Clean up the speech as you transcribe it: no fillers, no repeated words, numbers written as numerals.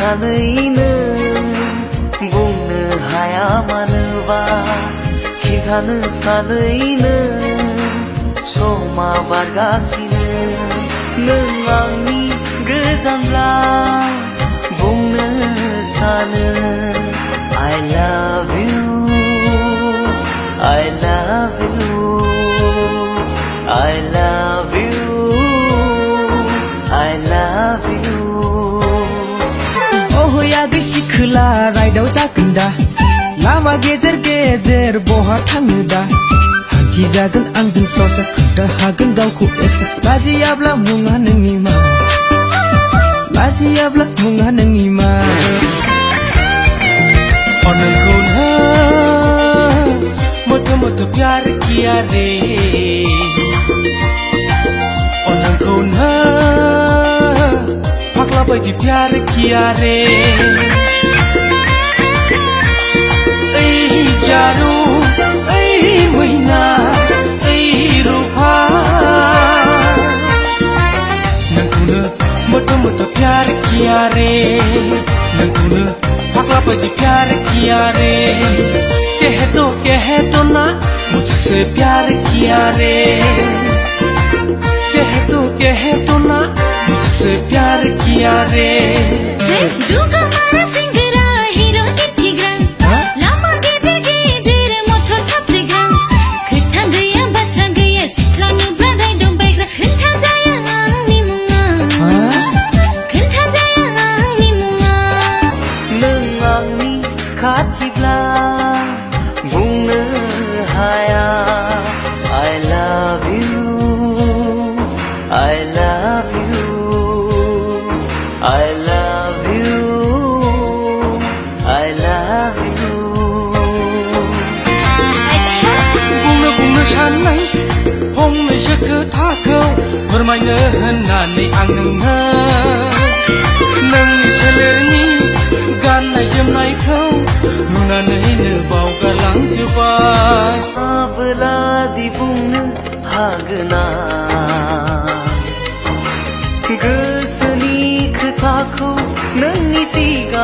सानैनो बुंनो हाया मानोबा खिन्थानो सानैनो समा बारगासिनो नों आंनि गोजानब्ला बुंनो सानो I love you I love you I love you I love you Oh यादै सिखोला Raidao जागोन दा लामा गेजेर गेजेर बहा थाङो दा हान्थिजागोन आंजों ससे खोन्था हागोन गावखौ एसे लाजियाब्ला मुङा नोंनि मा लाजियाब्ला मुङा नोंनि मा नोंखौ मोथो मोथो प्यार किया रे नोंखौ फाग्ला बायदि प्यार किया रे ओइ जारु ओइ मैना ओइ रूपा नोंखौनो मोथो मोथो प्यार किया रे नोंखौनो फाग्ला बायदि प्यार किया रे कह दो ना मुझसे प्यार किया रे कह दो ना मुझसे प्यार किया रे दुगा मारा सिंगरा हीरो दिथिग्रां लामा गेजेर गेजेर मटर साफ्रेग्रां खोथा गैया बाथ्रा गैया सिख्ला नुब्ला राइदाव बायग्रा खोन्था जाया आंनि मुङा खोन्था जाया आंनि मुङा नों आंनि खाथिब्ला बुंनो हाया I love you I love you I love you I love you बुंनो साननाय फंनैसो खोथाखौ फोरमायनो होननानै आं नोंनि सोलेरनि गाननाय जोमनायखौ नुनानैनो बावगारलांजोबबाय माब्लादि बुंनो हागोना गोसोनि खोथाखौ नोंनि सिगाङाव